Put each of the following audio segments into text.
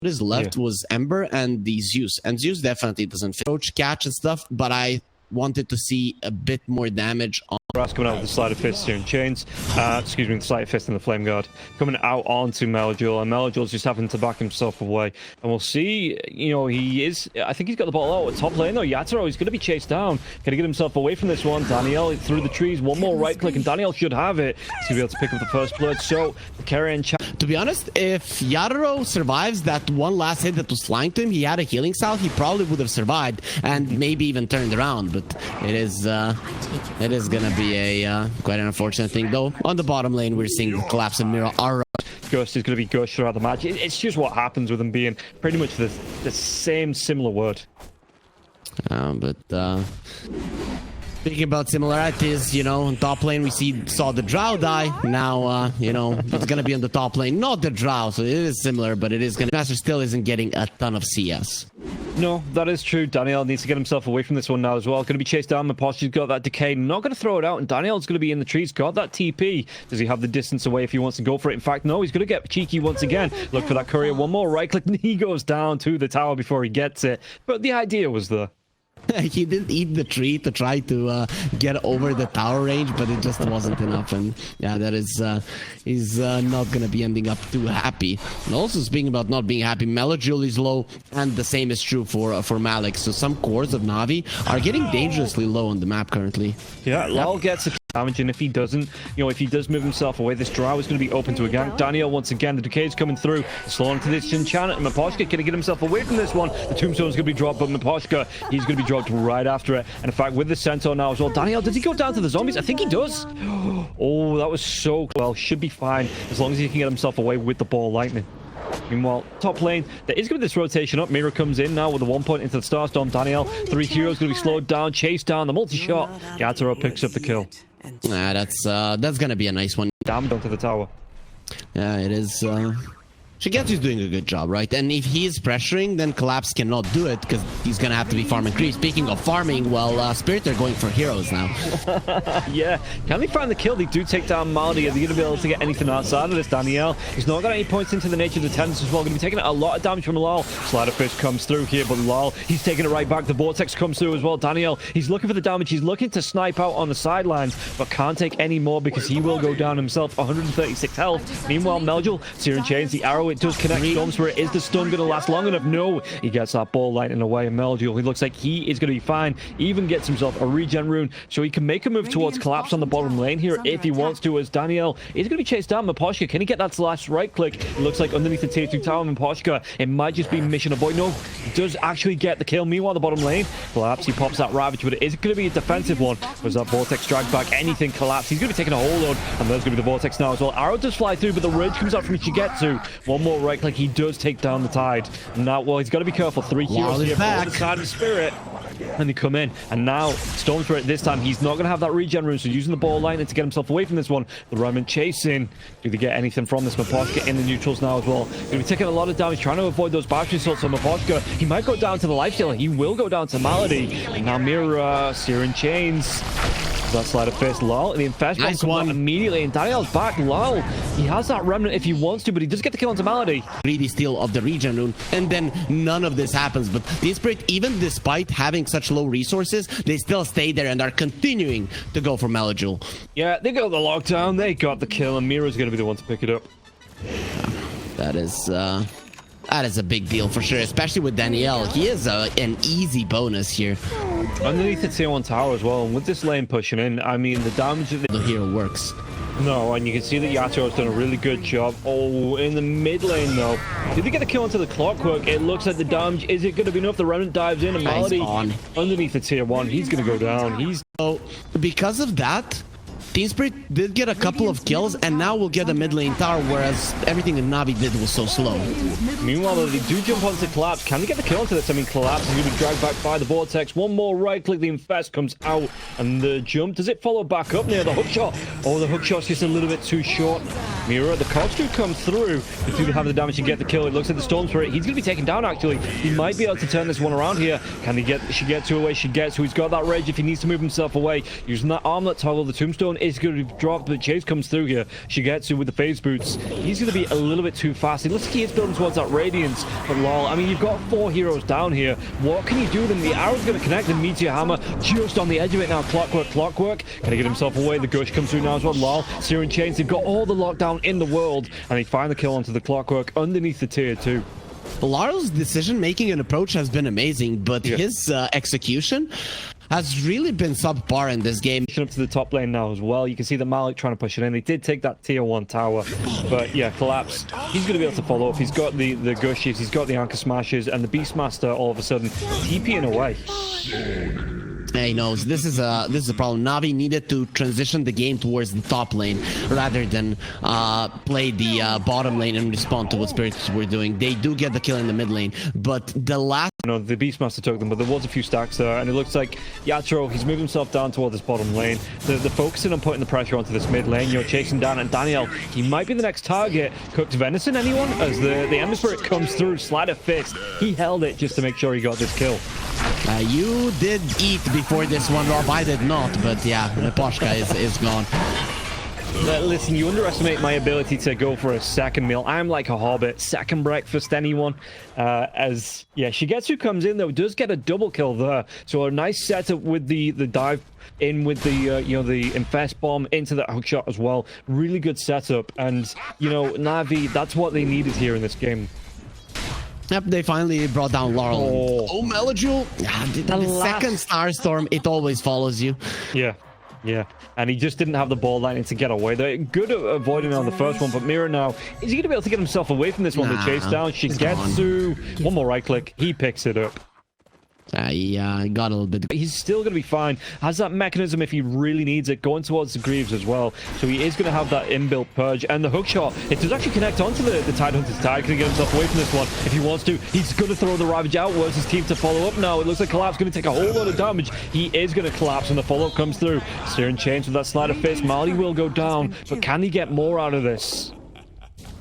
What is left was Ember and the Zeus. And Zeus definitely doesn't fit. Approach, catch and stuff, but I wanted to see a bit more damage on Brass coming out with the sleight of fist here in chains. Excuse me, the sleight of fist and the flame guard coming out onto Melojul, and Melojul's just having to back himself away. And we'll see, you know, I think he's got the ball out at top lane though. Yatoro, he's going to be chased down. Going to get himself away from this one. Daniel through the trees, one more right click, and Daniel should have it. He's going to be able to pick up the first blood. So the carry and to be honest, if Yatoro survives that one last hit that was flying to him, he had a healing salve, he probably would have survived and maybe even turned around. But it is gonna be a quite an unfortunate thing though. On the bottom lane, we're seeing the collapse of Mira. Ghost is going to be Ghost throughout the match. It's just what happens with him being pretty much the same similar word. Speaking about similarities, you know, on top lane we saw the Drow die. Now, you know, it's gonna be on the top lane, not the Drow, so it is similar, but it is gonna. Master still isn't getting a ton of CS. No, that is true. Daniel needs to get himself away from this one now as well. Going to be chased down. Maposhi's got that decay. Not going to throw it out, and Daniel's going to be in the trees. Got that TP. Does he have the distance away if he wants to go for it? In fact, no, he's going to get cheeky once again. Look for that courier. One more right click, and he goes down to the tower before he gets it. But the idea was there. He didn't eat the tree to try to get over the tower range, but it just wasn't enough. And yeah, that is he's not gonna be ending up too happy. And also, speaking about not being happy, Melojul is low, and the same is true for Malik. So some cores of Navi are getting dangerously low on the map currently. Yeah, Lal gets a damage, and if he doesn't, you know, if he does move himself away, this Drow is going to be open to a gank. Daniel, once again, the decay's coming through. Slow into this Shinchana, and Maposhka can get himself away from this one. The Tombstone's going to be dropped, but Maposhka, he's going to be dropped right after it. And in fact, with the Centaur now as well, Daniel, does he go down to the zombies? I think he does. Oh, that was so well. Should be fine as long as he can get himself away with the ball lightning. Meanwhile, top lane, there is going to be this rotation up. Mira comes in now with a 1 point into the Starstorm. Daniel, 3 heroes going to be slowed down, chased down, the multi-shot. Yatoro picks up the kill. That's going to be a nice one. Damage onto the tower. Yeah, it is. Shigetsu's doing a good job, right? And if he's pressuring, then Collapse cannot do it because he's going to have to be farming creep. Speaking of farming, well, Spirit are going for heroes now. Yeah. Can they find the kill? They do take down Maldi. Are they going to be able to get anything outside of this? Daniel, he's not got any points into the nature of the tennis as well. Going to be taking a lot of damage from Lal. Slider Fish comes through here, but Lal, he's taking it right back. The Vortex comes through as well. Daniel, he's looking for the damage. He's looking to snipe out on the sidelines, but can't take any more because he will go down himself. 136 health. Meanwhile, Melojul, Searing Chains, the arrow, it does connect. Storm Spirit, is the stun going to last long enough? No. He gets that ball lightning away, and Melojul, he looks like he is going to be fine. Even gets himself a regen rune, so he can make a move towards Collapse on the bottom lane here if he wants to, as Daniel is going to be chased down. Maposhka, can he get that last right click? It looks like underneath the tier 2 tower, Maposhka, it might just be mission avoid. No, he does actually get the kill. Meanwhile, the bottom lane, Collapse, he pops that Ravage, but it is going to be a defensive one. Was that Vortex drag back? Anything Collapse. He's going to be taking a whole load, and there's going to be the Vortex now as well. Arrow does fly through, but the Rage comes out from Shigetsu. One more right click, he does take down the Tide. Now, well, he's got to be careful. 3 heroes here for the Tide of Spirit. And they come in, and now Storm Spirit this time, he's not going to have that regen rune, so using the ball lightning to get himself away from this one. The Remnant chasing. Do they get anything from this? Maposhka in the neutrals now as well. Going to be taking a lot of damage, trying to avoid those battery assaults on Maposhka. He might go down to the lifesteal. He will go down to Malady. And now Mira, Searing Chains. That Slider Fist, Lal. And the Infest nice comes one out immediately, and Daniel's back. Lal, he has that Remnant if he wants to, but he does get the kill onto Malady. Greedy steal of the regen rune, and then none of this happens. But the Spirit, even despite having such low resources, they still stay there and are continuing to go for Melojul. Yeah, they got the lockdown, they got the kill, and Mira's going to be the one to pick it up. That is a big deal for sure, especially with Daniel. He is an easy bonus here. Underneath the tier 1 tower as well, and with this lane pushing in, I mean, the damage that the hero works. No, and you can see that Yatoro's done a really good job. Oh, in the mid lane though. Did they get the kill onto the Clockwork? It looks like the damage, is it going to be enough? The Remnant dives in, and Malady underneath the tier 1, he's going to go down. So, because of that, Team Spirit did get a couple of kills, and now we'll get a mid lane tower, whereas everything that Navi did was so slow. Meanwhile, though, they do jump onto Collapse. Can they get the kill onto this? I mean, Collapse is going to be dragged back by the Vortex. One more right click, the Infest comes out, and the jump, does it follow back up near the hookshot? Oh, the hookshot's just a little bit too short. Mira, the cogs do come through. If you have the damage to get the kill, it looks like the Storm Spirit. He's going to be taken down, actually. He might be able to turn this one around here. Can he get... Shigetsu away. Shigetsu, he's got that rage if he needs to move himself away. Using that armlet toggle, the Tombstone is going to be dropped, but Chase comes through here. Shigetsu with the phase boots. He's going to be a little bit too fast. It looks like he is building towards that Radiance, but lol, I mean, you've got 4 heroes down here. What can you do with them? The arrow's going to connect the Meteor Hammer just on the edge of it now. Clockwork. Can he get himself away? The Gush comes through now as well. Lol, Searing Chains, they've got all the lockdown in the world, and they find the kill onto the Clockwork underneath the tier 2. Laro's decision-making and approach has been amazing, but his execution has really been subpar in this game. Up to the top lane now as well. You can see that Malik trying to push it in. They did take that tier 1 tower, but yeah, collapsed. He's going to be able to follow up. He's got the Gushes, he's got the Anchor Smashes, and the Beastmaster all of a sudden TPing away. He knows this is a problem. Navi needed to transition the game towards the top lane rather than play the bottom lane and respond to what Spirits were doing. They do get the kill in the mid lane, but the last... No, the Beastmaster took them, but there was a few stacks there, and it looks like Yatoro, he's moved himself down toward this bottom lane. They're focusing on putting the pressure onto this mid lane. You're chasing down, and Daniel, he might be the next target. Cooked Venison, anyone? As the Ember Spirit comes through, Sleight of Fist. He held it just to make sure he got this kill. You did eat before this one, Rob. I did not, but yeah, Poshka is gone. Listen, you underestimate my ability to go for a second meal. I'm like a hobbit. Second breakfast, anyone? As Shigetsu comes in though, does get a double kill there. So a nice setup with the dive in with the the infest bomb into that hookshot as well. Really good setup, and Navi, that's what they needed here in this game. Yep, they finally brought down Laurel. Oh, Melojule. The second Starstorm, it always follows you. Yeah, and he just didn't have the ball lining to get away. They're good at avoiding on the first one, but Mira now, is he going to be able to get himself away from this one? They chase down. Shigetsu, one more right click, he picks it up. Yeah, got a little bit. He's still going to be fine. Has that mechanism if he really needs it, going towards the Greaves as well. So he is going to have that inbuilt purge. And the hookshot, it does actually connect onto the Tidehunter's tide. Can he get himself away from this one? If he wants to, he's going to throw the Ravage outwards. His team to follow up now. It looks like Collapse going to take a whole lot of damage. He is going to collapse, and the follow-up comes through. Searing Chains with that Sleight of Fist. Marley will go down, but can he get more out of this?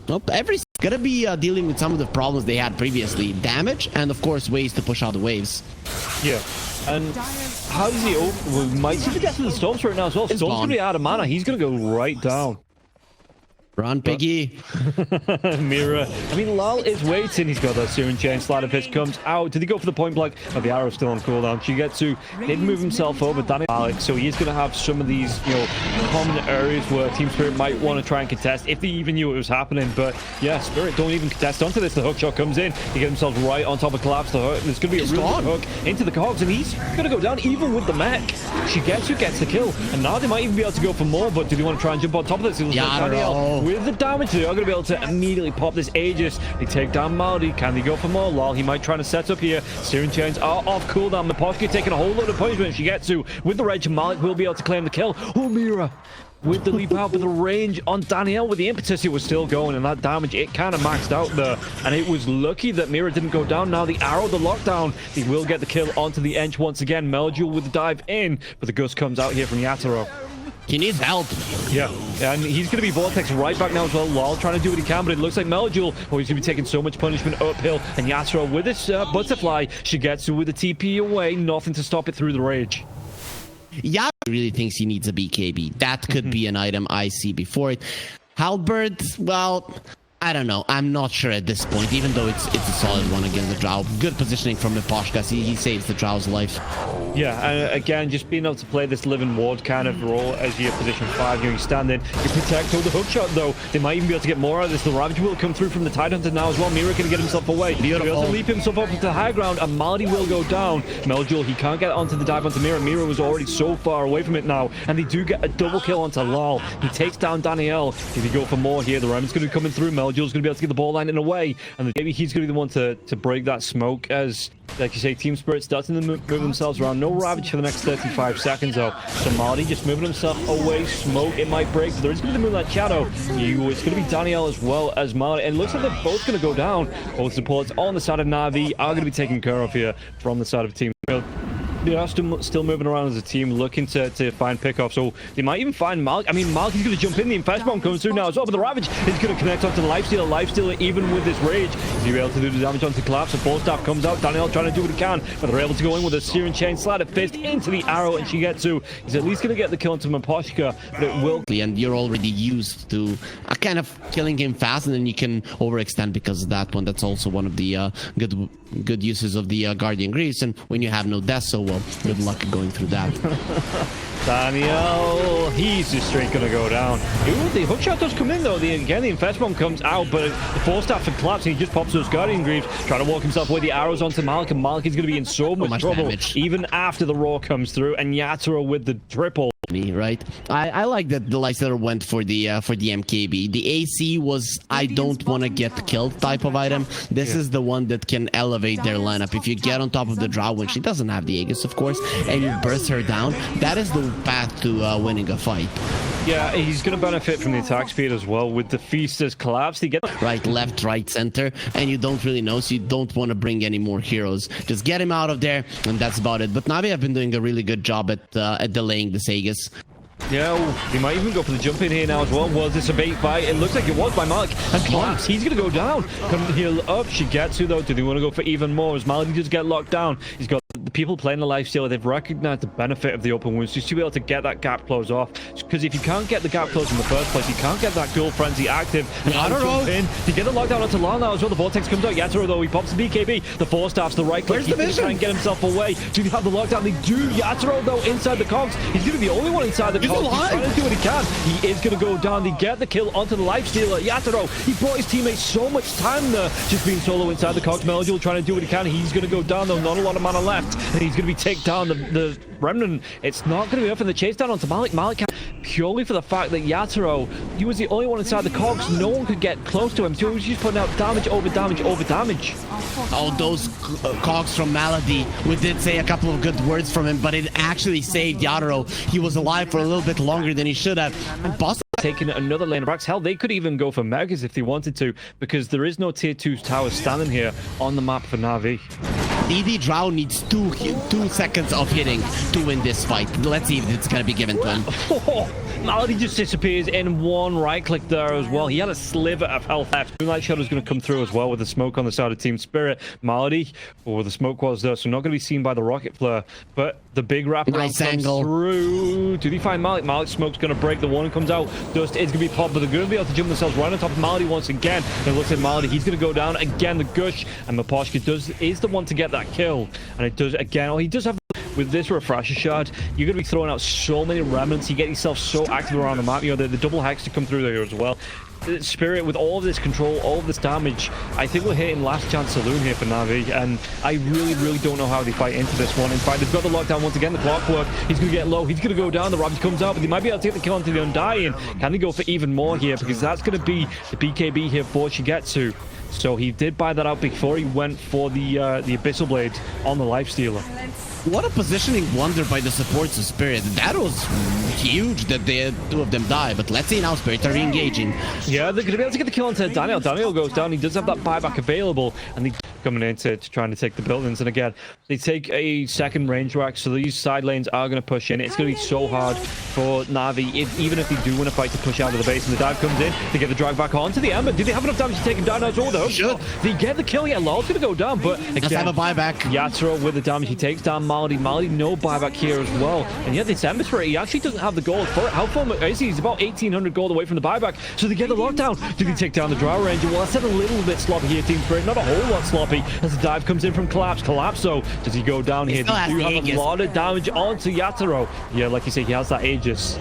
Nope, every gonna be dealing with some of the problems they had previously. Damage, and of course ways to push out the waves. Yeah, and how does he... we might see the death of the Storm Spirit now as well. Storm's gonna be out of mana. He's gonna go right down. Run, Piggy. Mira. I mean, Lal is waiting. He's got that Searing Chain. Sleight of Fist comes out. Did he go for the point blank? Oh, the arrow's still on cooldown. Shigetsu did move himself over. Danny Alex. So he is going to have some of these, common areas where Team Spirit might want to try and contest if they even knew it was happening. But yeah, Spirit don't even contest onto this. The hookshot comes in. He gets himself right on top of Collapse. There's going to be a real good hook into the cogs, and he's going to go down even with the mech. Shigetsu gets the kill, and now they might even be able to go for more. But do they want to try and jump on top of this? Yeah, with the damage, they are going to be able to immediately pop this Aegis. They take down Maldi. Can they go for more? Lol, he might try to set up here. Searing Chains are off cooldown. Miposhki taking a whole load of punishment. Shigetsu with the rage. Malik will be able to claim the kill. Oh, Mira with the leap out, with the range on Danielle. With the impetus, it was still going, and that damage, it kind of maxed out there. And it was lucky that Mira didn't go down. Now the arrow, the lockdown, he will get the kill onto the Ench once again. Meljul with the dive in, but the Gust comes out here from Yatoro. He needs help. Yeah, and he's going to be Vortex right back now as well. Lol trying to do what he can, but it looks like Meljul, he's going to be taking so much punishment uphill. And Yatoro with this butterfly, Shigetsu with the TP away, nothing to stop it through the rage. Yeah, really thinks he needs a BKB. That could be an item I see before it. Halberd, well, I don't know. I'm not sure at this point, even though it's a solid one against the Drow. Good positioning from Miposhka. He saves the Drow's life. Yeah, and again, just being able to play this living ward kind of role as your position 5, you stand in, you protect all the hookshot though. They might even be able to get more out of this. The Ravage will come through from the Tidehunter now as well. Mira can get himself away. He'll be able to leap himself up into the high ground, and Maldi will go down. Meljul, he can't get onto the dive onto Mira. Mira was already so far away from it now, and they do get a double kill onto Lal. He takes down Danielle. If he go for more here, the Remnant's going to be coming through. Meljul's going to be able to get the ball line in away, and maybe he's going to be the one to break that smoke as, like you say, Team Spirit starting to move themselves around. No Ravage for the next 35 seconds though. So Marty just moving himself away. Smoke, it might break, but there is going to be the Moonlight Shadow. It's going to be Danielle as well as Marty, and it looks like they're both going to go down. Both supports on the side of Navi are going to be taken care of here from the side of Team Spirit. they are still moving around as a team, looking to find pickoffs. So they might even find Malik. I mean, Malik is going to jump in. The Infest Bomb comes through now as well, but the Ravage is going to connect onto the Lifestealer. Lifestealer, even with this rage, is he able to do the damage onto Collapse? The Force Staff comes out. Daniel trying to do what he can, but they're able to go in with a Searing Chain, Slider Fist into the arrow, and Shigetsu is at least going to get the kill into Maposhka, but it will. And you're already used to kind of killing him fast, and then you can overextend because of that one. That's also one of the good uses of the Guardian Grease. And when you have no death, so well, good luck going through that. Daniel, he's just straight gonna go down. Ooh, the hookshot does come in though. Again, the Infest Bomb comes out, but the Force Staff for Collapse, and he just pops those Guardian Greaves, trying to walk himself away. The arrows onto Malik, and Malik is gonna be in so much trouble, damage. Even after the Roar comes through, and Yatoro with the triple. Right, I like that the Lifestealer went for the MKB. The AC was I don't want to get killed type of item. This is the one that can elevate their lineup. If you get on top of the Drow when she doesn't have the Aegis, of course, and you burst her down, that is the path to winning a fight. Yeah, he's going to benefit from the attack speed as well. With the Feasters Collapse, he gets right, left, right, center, and you don't really know, so you don't want to bring any more heroes. Just get him out of there, and that's about it. But Navi have been doing a really good job at delaying this Aegis. Yeah, he might even go for the jump in here now as well. Was this a bait fight? It looks like it was by Malik. And Collapse, he's going to go down. Come heal up. Shigetsu, though, do they want to go for even more? As Malik just get locked down, he's got the people playing the Lifestealer. They've recognized the benefit of the open wounds just to be able to get that gap close off. Because if you can't get the gap close in the first place, you can't get that Dual Frenzy active. And I don't know. In to get the lockdown onto Lal now as well. The Vortex comes out. Yatoro, though, he pops the BKB. The Force Staff's the right click. He's going to try and get himself away. Do they have the lockdown? They do. Yatoro, though, inside the cogs. He's going to be the only one inside the cogs. He's trying to do what he can. He is going to go down. They get the kill onto the Lifestealer. Yatoro, he brought his teammates so much time there, just being solo inside the cogs. Melodule trying to do what he can. He's going to go down, though. Not a lot of mana left. And he's going to be take down the Remnant. It's not going to be enough in the chase down onto Malik. Malik purely for the fact that Yatoro, he was the only one inside the cogs. No one could get close to him. So he was just putting out damage over damage over damage. Oh, those cogs from Malady. We did say a couple of good words from him, but it actually saved Yatoro. He was alive for a little bit longer than he should have. And possibly taking another lane of Brax. Hell, they could even go for Megas if they wanted to, because there is no tier 2 tower standing here on the map for Navi. DD Drow needs two seconds of hitting to win this fight. Let's see if it's going to be given to him. Malady just disappears in one right click there as well. He had a sliver of health left. Moonlight Shadow's going to come through as well with the smoke on the side of Team Spirit. Malady, or the smoke was there, so not going to be seen by the rocket flare, but the big wrap nice comes angle through. Do they find Malik? Malik's smoke's going to break. The one comes out. Dust is going to be popped, but they're going to be able to jump themselves right on top of Malady once again. And it looks like Malady, he's going to go down again. The gush, and Maposhka is the one to get that kill, and it does again. Oh, he does have. With this refresher shard, you're going to be throwing out so many remnants. You get yourself so active around the map. You know, the double hex to come through there as well. Spirit, with all of this control, all of this damage, I think we're hitting last chance saloon here for Navi, and I really don't know how they fight into this one. In fact, they've got the lockdown once again, the clockwork. He's going to get low, he's going to go down, the Ravage comes out, but they might be able to take the kill onto the Undying. Can they go for even more here? Because that's going to be the BKB here for Shigetsu. So he did buy that out before he went for the Abyssal Blade on the Lifestealer. What a positioning wonder by the supports of Spirit. That was huge that two of them die, but let's see now Spirit are re-engaging. Yeah, they're going to be able to get the kill onto Daniel. Daniel goes down. He does have that buyback available, and they coming into trying to take the buildings. And again, they take a second range rack, so these side lanes are going to push in. It's going to be so hard for Navi, even if they do win a fight, to push out of the base. And the dive comes in to get the drag back onto the Ember. Did they have enough damage to take him down as well, though? Should. They get the kill. Yeah, Law's going to go down, but again, let's have a buyback. Yatoro with the damage. He takes down Malady. Malady, no buyback here as well. And yet this Ember Spirit, he actually doesn't have the gold for it. How far is he? He's about 1,800 gold away from the buyback. So they get the lockdown. Do they take down the Drow Ranger? Well, I said a little bit sloppy here, Team Spirit. Not a whole lot sloppy, as the dive comes in from Collapse. Collapse, though, does he go down here? They do have a lot of damage onto Yatoro. Yeah, like you say, he has that Aegis.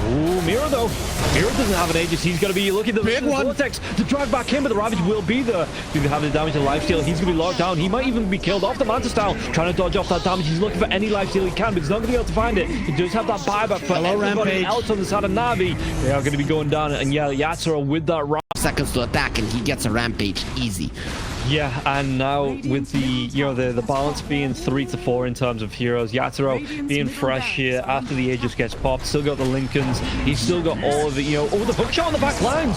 Ooh, Mira, though. Mira doesn't have an Aegis. He's going to be looking at the Vortex to drive back in, but the Ravage will be there. Do they have the damage to Lifesteal? He's going to be locked down. He might even be killed off the Manta style, trying to dodge off that damage. He's looking for any Lifesteal he can, but he's not going to be able to find it. He does have that buyback for everybody else on the side of Navi. They are going to be going down, and yeah, Yatoro with that seconds to attack, and he gets a Rampage easy. Yeah, and now with the the balance being 3 to 4 in terms of heroes, Yatoro being fresh here after the Aegis gets popped, still got the Lincolns, he's still got all of the the hookshot on the back lines.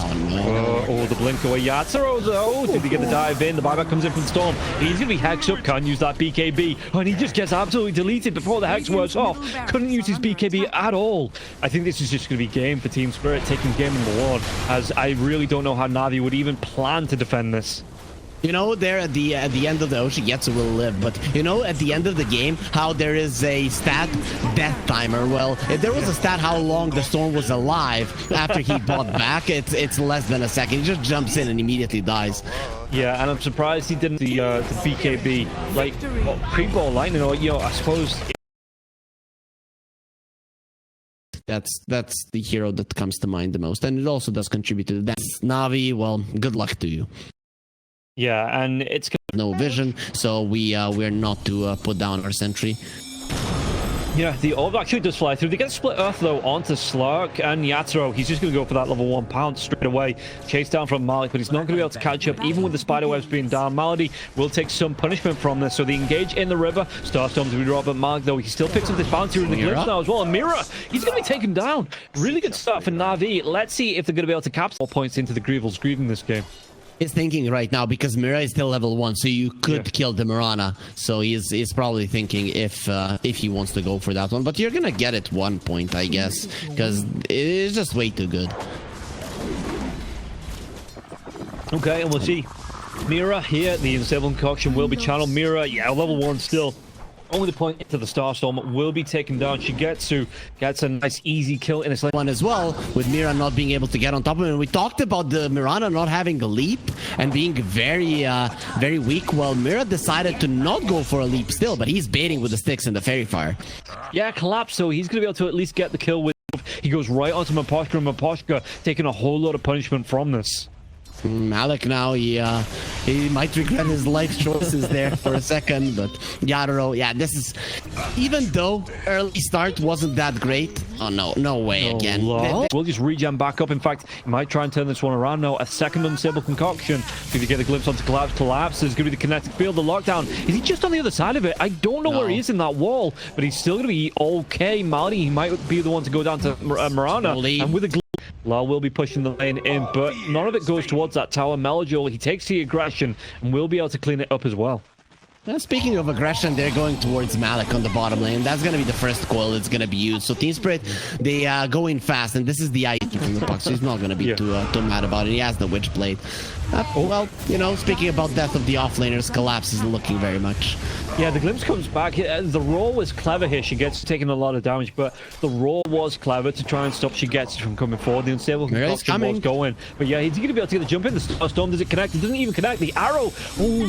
Oh, the blink away. Yatoro though, did he get the dive in? The buyback comes in from Storm. He's gonna be hex up, can't use that BKB, and he just gets absolutely deleted before the hex works off. Couldn't use his BKB at all. I think this is just gonna be game for Team Spirit taking game #1, as I really don't know how Navi would even plan to defend this. You know, there at the end of the Yatsu will live, but you know, at the end of the game, how there is a stat death timer. Well, if there was a stat how long the Storm was alive after he bought back, it's less than a second. He just jumps in and immediately dies. Yeah, and I'm surprised he didn't the BKB like pre-ball lightning, or I suppose. That's the hero that comes to mind the most, and it also does contribute to the death. Navi, well, good luck to you. Yeah, and it's no vision, so we're not to put down our sentry. Yeah, the orb actually does fly through. They get split earth though onto Slark and Yatoro. He's just going to go for that level 1 pounce straight away. Chase down from Malik, but he's not going to be able to catch up even with the spider webs being down. Malady will take some punishment from this, so they engage in the river. Starstorm to be dropped, but Malik though, he still picks up this bounty in the glimpse now as well. And Mira, he's going to be taken down. Really good start for Navi. Let's see if they're going to be able to capture all points into the Grievel's grieving this game. He's thinking right now because Mira is still level 1, so you could kill the Mirana. So he's probably thinking if he wants to go for that one. But you're gonna get it 1 point, I guess, because it is just way too good. Okay, and we'll see. Mira here, the Insable Concoction will be channeled. Mira, yeah, level 1 still. Only the point to the Starstorm will be taken down. Shigetsu gets a nice easy kill in his one as well, with Mira not being able to get on top of him. And we talked about the Mirana not having a leap and being very weak. Well, Mira decided to not go for a leap still, but he's baiting with the sticks and the fairy fire. Yeah, collapse, so he's going to be able to at least get the kill with. He goes right onto Maposhka, and Maposhka taking a whole lot of punishment from this. Malik now, he might regret his life choices there for a second, but Yatoro, yeah, this is, even though early start wasn't that great. Oh no way again. We'll just regen back up. In fact, he might try and turn this one around now. A second unstable concoction. If you get a glimpse onto collapse, there's going to be the kinetic field, the lockdown. Is he just on the other side of it? I don't know where he is in that wall, but he's still going to be okay. Malady, he might be the one to go down to Mirana, and with a Lau will be pushing the lane in, but none of it goes towards that tower. Melojol, he takes the aggression and will be able to clean it up as well. Now, speaking of aggression, they're going towards Malik on the bottom lane. That's going to be the first coil that's going to be used. So Team Spirit, they go in fast, and this is the ID from the box. So he's not going to be too mad about it. He has the Witch Blade. Well, you know, speaking about death of the offlaners, Collapse is looking very much. Yeah, the glimpse comes back. The roar was clever here. She gets taking a lot of damage, but the roar was clever to try and stop Shigetsu from coming forward. The unstable concoction was going. But yeah, he's going to be able to get the jump in. The Starstorm, does it connect? It doesn't even connect. The arrow,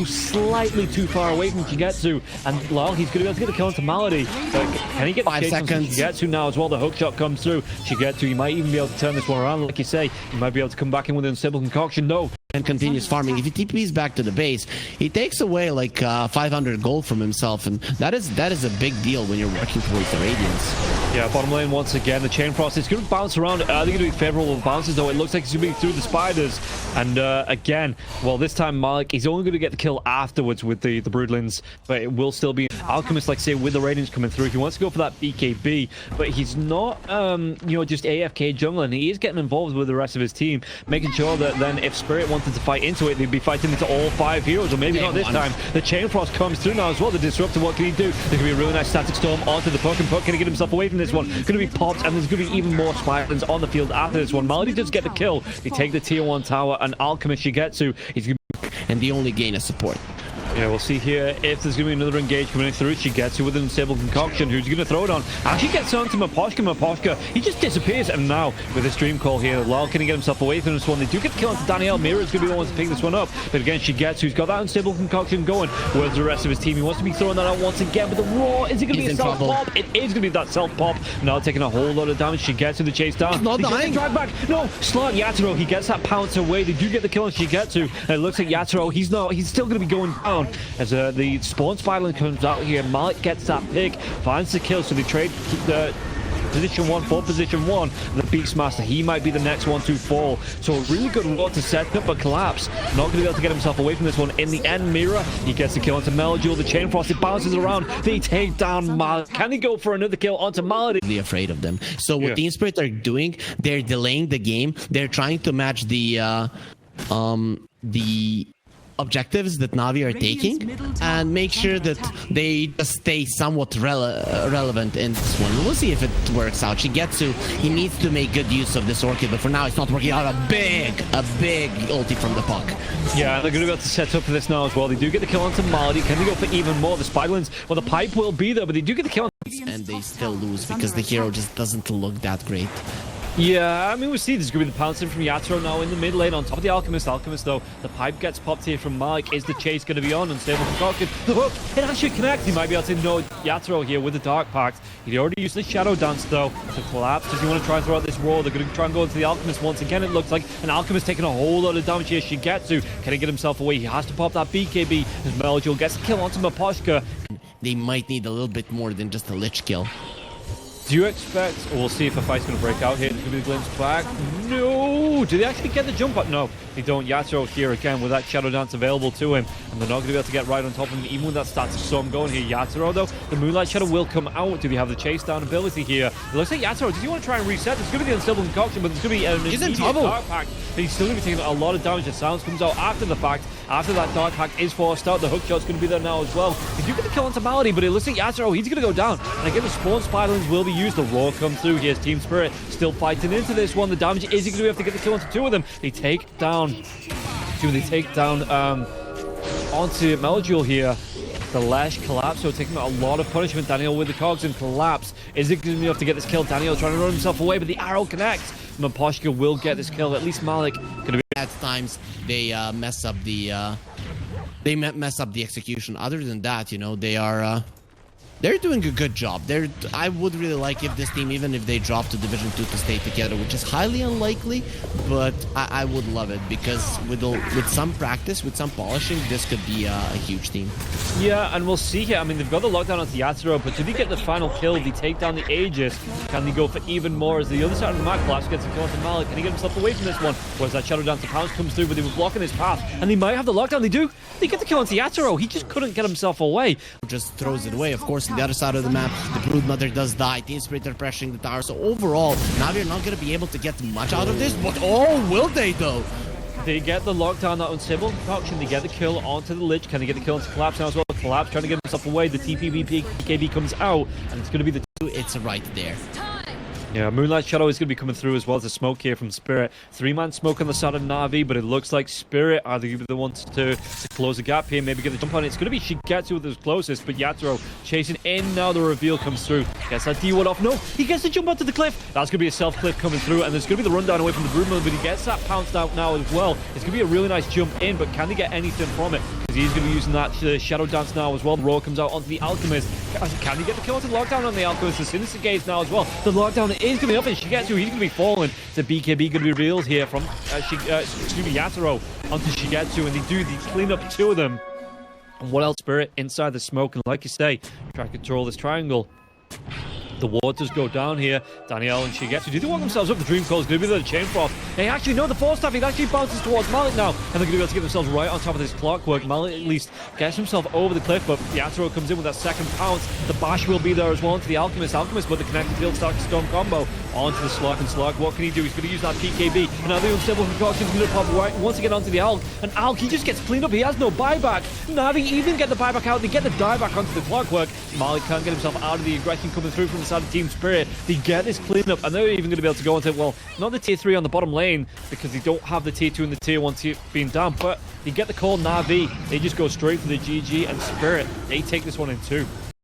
slightly too far away from Shigetsu. And Lyle, he's going to be able to get the kill into Malady. But can he get 5 seconds? Shigetsu now as well? The hookshot comes through. Shigetsu, he might even be able to turn this one around. Like you say, he might be able to come back in with the unstable concoction. No. And continues farming. If he TPs back to the base, he takes away like 500 gold from himself, and that is a big deal when you're working towards the Radiance. Yeah, bottom lane once again. The chain frost is going to bounce around. They're going to be favorable bounces, though. It looks like he's going to be through the spiders. And again, well, this time Malik, he's only going to get the kill afterwards with the broodlings, but it will still be Alchemist, like say, with the Radiance coming through. He wants to go for that BKB, but he's not, just AFK jungling. He is getting involved with the rest of his team, making sure that then if Spirit wanted to fight into it, they'd be fighting into all 5 heroes, or maybe not this time. The chain frost comes through now as well. The disruptor, what can he do? There's going to be a really nice static storm onto the puck, and Puck can he get himself away from this one? Going to be popped, and there's going to be even more spirals on the field after this one. Malady does get the kill. They take the tier 1 tower, and Alchemist Shigetsu, he's going to be, and the only gain is support. Yeah, we'll see here if there's going to be another engage coming through. Shigetsu with an unstable concoction. Who's he going to throw it on? Actually gets on to Maposhka. Maposhka, he just disappears. And now, with a stream call here, Lal can he get himself away from this one? They do get the kill onto Danielle. Mira is going to be the one to pick this one up. But again, Shigetsu's got that unstable concoction going. Where's the rest of his team? He wants to be throwing that out once again. But the roar, is it going to be a self-pop? It is going to be that self-pop. Now taking a whole lot of damage. Shigetsu the chase down. He's not dying. Drag back. No, Slot Yatoro, he gets that pounce away. They do get the kill on Shigetsu. And it looks like Yatoro, he's still going to be going down as the spawn spider comes out here. Malik gets that pick, finds the kill, so they trade the position 1 for position 1. The Beastmaster, he might be the next one to fall. So a really good road to set up a collapse. Not going to be able to get himself away from this one. In the end, Mira, he gets the kill onto Melodule. The Chain Frost, it bounces around. They take down Malady. Can he go for another kill onto Malady? Really afraid of them. So what Team Spirit are doing, they're delaying the game. They're trying to match the objectives that Navi are taking and make sure that they just stay somewhat relevant in this one. We'll see if it works out. Shigetsu, he needs to make good use of this Orchid, but for now it's not working out. A big ulti from the puck. Yeah, they're going to be able to set up for this now as well. They do get the kill onto Malady. Can they go for even more? The Spiderlings, well, the pipe will be there, but they do get the kill. And they still lose because the hero just doesn't look that great. Yeah, I mean, we see there's going to be the pouncing from Yatoro now in the mid lane on top of the Alchemist. Alchemist, though, the pipe gets popped here from Malik. Is the chase going to be on? Unstable concoction. The hook, it actually connects. He might be able to know Yatoro here with the Dark Pact. He already used the Shadow Dance, though, to collapse. Does he want to try and throw out this wall? They're going to try and go into the Alchemist once again. It looks like an Alchemist taking a whole lot of damage here. Shigetsu, can he get himself away? He has to pop that BKB as Melodule gets the kill onto Maposhka. They might need a little bit more than just a Lich kill. Do you expect, or we'll see if a fight's going to break out here. There's going to be the glimpse back. No! Do they actually get the jump up? No, they don't. Yatoro here again with that Shadow Dance available to him. And they're not going to be able to get right on top of him, even with that static storm going here. Yatoro, though, the Moonlight Shadow will come out. Do they have the chase down ability here? It looks like Yatoro, does he want to try and reset? There's going to be the Unstable Concoction, but there's going to be an immediate Dark Pact. But he's still going to be taking a lot of damage. The sounds comes out after the fact. After that Dark Pact is forced out, the hook shot's going to be there now as well. They do get the kill onto Malady, but it looks like Yatoro, he's going to go down. And again, the spawn Spiderlings will be used. The Roar comes through. Here's Team Spirit still fighting into this one. The damage is he going to have to get the kill onto 2 of them. They take down onto Melodule here. The Lash collapse, so taking a lot of punishment. Daniel with the cogs and collapse. Is it going to be enough to get this kill? Daniel trying to run himself away, but the arrow connects. Maposhka will get this kill. At least Malik going to be. At times they mess up the execution. Other than that, you know, they're doing a good job. I would really like if this team, even if they drop to Division 2, to stay together, which is highly unlikely, but I would love it because with some practice, with some polishing, this could be a huge team. Yeah, and we'll see here. I mean, they've got the lockdown onto Yatoro, but do they get the final kill? They take down the Aegis. Can they go for even more as the other side of the map collapse gets a kill onto Malik? Can he get himself away from this one? Whereas that Shadow Dance of Pounce comes through, but they were blocking his path, and they might have the lockdown. They do. They get the kill onto Yatoro. He just couldn't get himself away. Just throws it away. Of course, on the other side of the map, the Broodmother does die. Team Spirit are pressuring the tower. So overall, Navi are not going to be able to get much out of this. But oh, will they though? They get the lockdown, that Unstable Concoction. They get the kill onto the Lich. Can they get the kill onto Collapse now as well? Collapse trying to get himself away. The TPB comes out, and it's going to be the. It's right there. Yeah, Moonlight Shadow is going to be coming through as well as a smoke here from Spirit. 3-man smoke on the side of Navi, but it looks like Spirit are going to be the ones to close the gap here, maybe get the jump on it. It's going to be Shigetsu the closest, but Yatoro chasing in now. The reveal comes through. Gets that D1 off. No, he gets the jump onto the cliff. That's going to be a self-cliff coming through, and there's going to be the rundown away from the Broodmother, but he gets that pounced out now as well. It's going to be a really nice jump in, but can they get anything from it? Because he's going to be using that Shadow Dance now as well. The Roar comes out onto the Alchemist. Can he get the kill onto the lockdown on the Alchemist? The Sinister Gaze now as well. The lockdown is going to be up, and Shigetsu, he's going to be falling. The BKB going to be revealed here from Yatoro onto Shigetsu, and they do the clean up 2 of them. And what else? Spirit inside the smoke, and like you say, try to control this triangle. The waters go down here. Danielle and Shigetsu, do they want themselves up? The Dream Call is going to be the Chain Frost. They actually know the Force Staff. It actually bounces towards Malik now. And they're going to be able to get themselves right on top of this clockwork. Malik at least gets himself over the cliff, but Yatoro comes in with that second pounce. The Bash will be there as well onto the Alchemist. Alchemist with the connected field Stark Storm combo onto the Slug and Slug. What can he do? He's going to use that PKB. And now the Unstable Concoction is going to pop right once again onto the Alk. And Alk, he just gets cleaned up. He has no buyback. Navi even get the buyback out. They get the dieback onto the clockwork. Malik can't get himself out of the aggression coming through from the side of Team Spirit. They get this cleanup, and they're even going to be able to go into, well, not the tier 3 on the bottom lane, because they don't have the tier 2 and the tier 1 being down, but they get the call Navi. They just go straight for the GG, and Spirit, they take this one in 2.